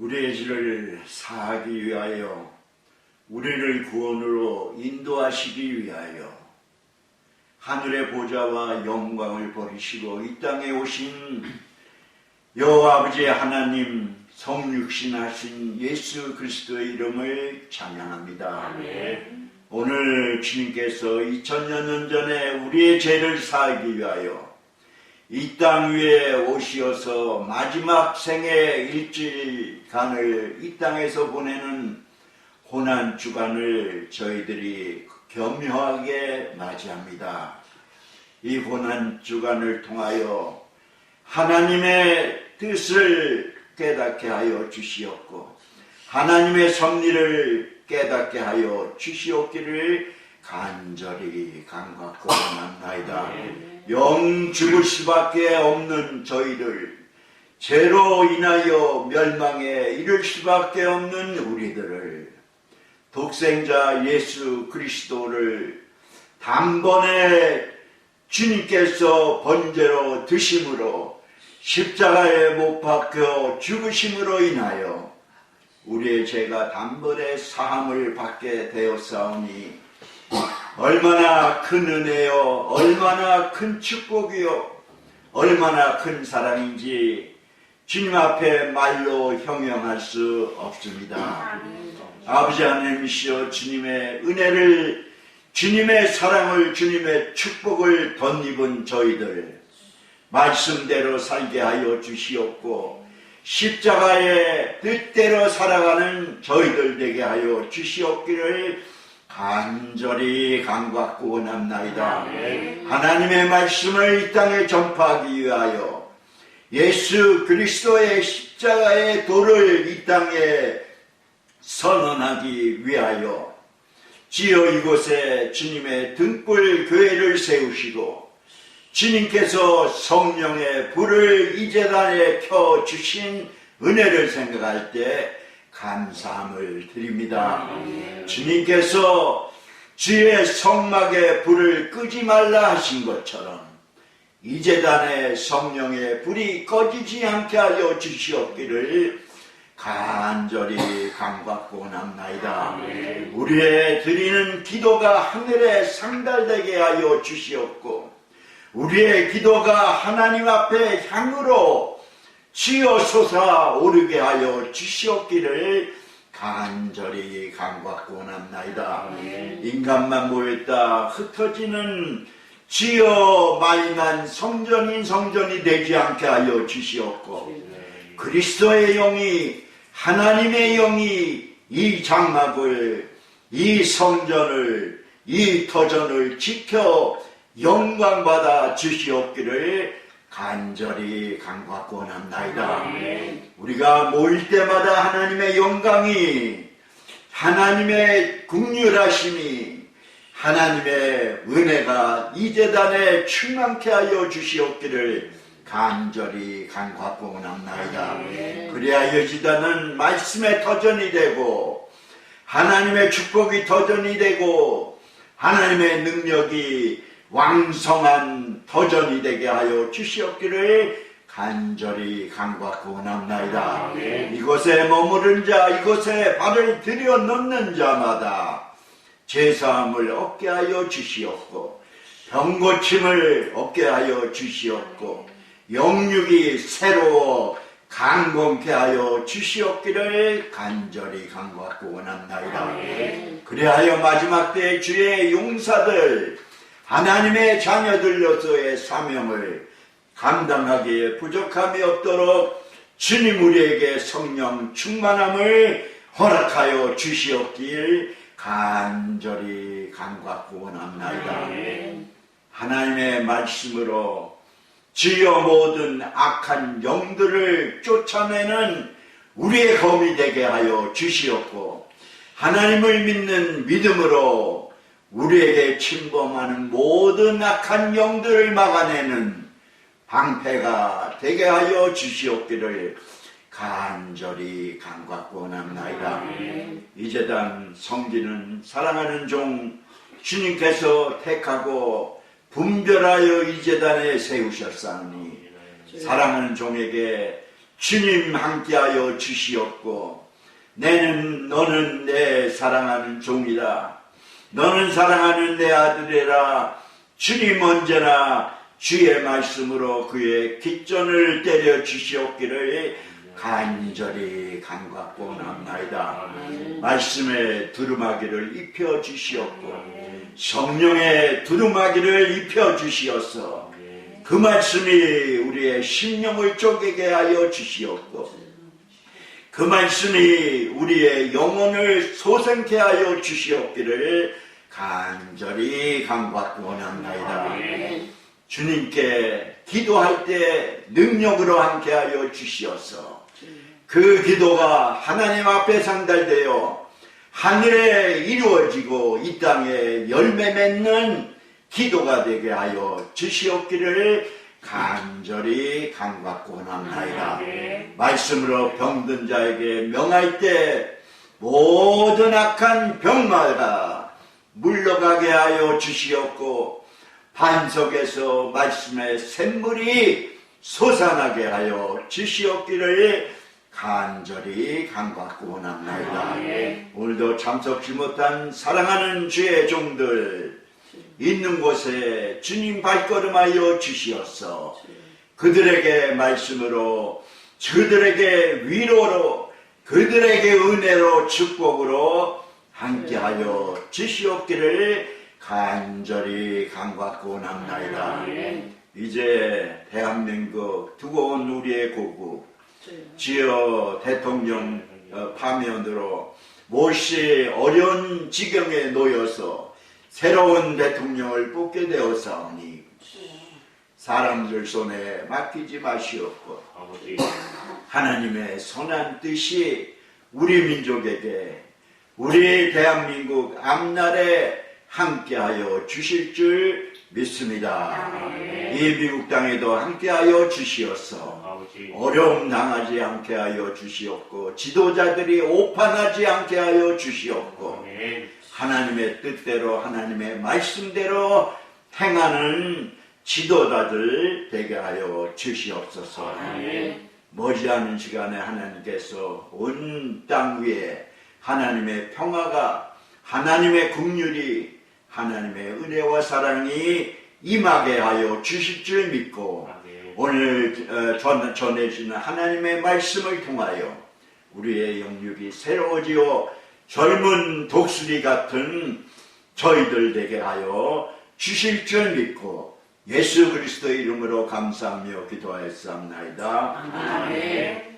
우리의 죄를 사하기 위하여 우리를 구원으로 인도하시기 위하여 하늘의 보좌와 영광을 버리시고 이 땅에 오신 여호와 아버지 하나님 성육신하신 예수 그리스도의 이름을 찬양합니다. 아멘. 오늘 주님께서 2000년 전에 우리의 죄를 사하기 위하여 이 땅 위에 오시어서 마지막 생의 일주일간을 이 땅에서 보내는 고난주간을 저희들이 겸허하게 맞이합니다. 이 고난주간을 통하여 하나님의 뜻을 깨닫게 하여 주시옵고 하나님의 섭리를 깨닫게 하여 주시옵기를 간절히 간구하고 원합나이다. 영 죽을 수밖에 없는 저희들, 죄로 인하여 멸망에 이를 수밖에 없는 우리들을 독생자 예수 그리스도를 단번에 주님께서 번제로 드심으로 십자가에 못 박혀 죽으심으로 인하여 우리의 죄가 단번에 사함을 받게 되었사오니 얼마나 큰 은혜요, 얼마나 큰 축복이요, 얼마나 큰 사랑인지 주님 앞에 말로 형용할 수 없습니다. 아버지 하나님이시여 주님의 은혜를, 주님의 사랑을, 주님의 축복을 덧입은 저희들 말씀대로 살게 하여 주시옵고 십자가의 뜻대로 살아가는 저희들 되게 하여 주시옵기를 간절히 간구하고 원합나이다. 하나님의 말씀을 이 땅에 전파하기 위하여 예수 그리스도의 십자가의 도를 이 땅에 선언하기 위하여 주여 이곳에 주님의 등불 교회를 세우시고 주님께서 성령의 불을 이 제단에 켜주신 은혜를 생각할 때 감사함을 드립니다. 주님께서 주의 성막의 불을 끄지 말라 하신 것처럼 이 제단에 성령의 불이 꺼지지 않게 하여 주시옵기를 간절히 간구하고 원합나이다. 우리의 드리는 기도가 하늘에 상달되게 하여 주시옵고 우리의 기도가 하나님 앞에 향으로 치어 솟아오르게 하여 주시옵기를 간절히 간구하고 원합나이다. 인간만 모였다 흩어지는 지어 말만 성전이 되지 않게 하여 주시옵고 그리스도의 영이 하나님의 영이 이 장막을 이 성전을 이 터전을 지켜 영광받아 주시옵기를 간절히 간구하고 원합나이다. 우리가 모일 때마다 하나님의 영광이 하나님의 긍휼하심이 하나님의 은혜가 이 제단에 충만케 하여 주시옵기를 간절히 간구하고 원합나이다. 그래야 지단은 말씀의 터전이 되고 하나님의 축복이 터전이 되고 하나님의 능력이 왕성한 터전이 되게 하여 주시옵기를 간절히 간구하고 원합나이다. 이곳에 머무른 자, 이곳에 발을 들여 넣는 자마다 죄사함을 얻게 하여 주시옵고 병고침을 얻게 하여 주시옵고 영육이 새로워 강건케 하여 주시옵기를 간절히 간구하고 원합나이다. 그리하여 마지막 때 주의 용사들 하나님의 자녀들로서의 사명을 감당하기에 부족함이 없도록 주님 우리에게 성령 충만함을 허락하여 주시옵길 간절히 간구하고 원합나이다. 하나님의 말씀으로 주여 모든 악한 영들을 쫓아내는 우리의 검이 되게 하여 주시옵고 하나님을 믿는 믿음으로 우리에게 침범하는 모든 악한 영들을 막아내는 방패가 되게 하여 주시옵기를 간절히 간구하고 원합나이다. 이 제단 성기는 사랑하는 종 주님께서 택하고 분별하여 이 제단에 세우셨사오니 사랑하는 종에게 주님 함께하여 주시옵고 너는 내 사랑하는 종이라. 너는 사랑하는 내 아들이라. 주님 언제나 주의 말씀으로 그의 깃전을 때려 주시옵기를 간절히 간구하고 원합나이다. 말씀의 두루마기를 입혀 주시옵고 성령의 두루마기를 입혀 주시옵소서. 그 말씀이 우리의 심령을 쪼개게 하여 주시옵고 그 말씀이 우리의 영혼을 소생케 하여 주시옵기를 간절히 간구하고 원합나이다. 주님께 기도할 때 능력으로 함께하여 주시옵소서. 그 기도가 하나님 앞에 상달되어 하늘에 이루어지고 이 땅에 열매 맺는 기도가 되게 하여 주시옵기를 간절히 간구하고 원합나이다. 말씀으로 병든 자에게 명할 때 모든 악한 병마다 물러가게 하여 주시옵고 반석에서 말씀의 샘물이 솟아나게 하여 주시옵기를 간절히 간구하고 원합나이다. 오늘도 참석지 못한 사랑하는 주의 종들 있는 곳에 주님 발걸음하여 주시옵소서. 그들에게 말씀으로 그들에게 위로로 그들에게 은혜로 축복으로 함께하여 주시옵기를 간절히 간구하고 원합나이다. 이제 대한민국 두고 온 우리의 고국 주여 대통령 파면으로 몹시 어려운 지경에 놓여서 새로운 대통령을 뽑게 되었사오니 사람들 손에 맡기지 마시옵고 하나님의 선한 뜻이 우리 민족에게 우리 대한민국 앞날에 함께하여 주실 줄 믿습니다. 이 미국 땅에도 함께하여 주시옵소서. 어려움 당하지 않게 하여 주시옵고 지도자들이 오판하지 않게 하여 주시옵고 하나님의 뜻대로 하나님의 말씀대로 행하는 지도자들 되게 하여 주시옵소서. 머지않은 시간에 하나님께서 온 땅 위에 하나님의 평화가 하나님의 긍휼이 하나님의 은혜와 사랑이 임하게 하여 주실 줄 믿고 오늘 전해지는 하나님의 말씀을 통하여 우리의 영육이 새로워지어 젊은 독수리 같은 저희들 되게 하여 주실 줄 믿고 예수 그리스도의 이름으로 감사하며 기도하였사옵나이다. 아멘.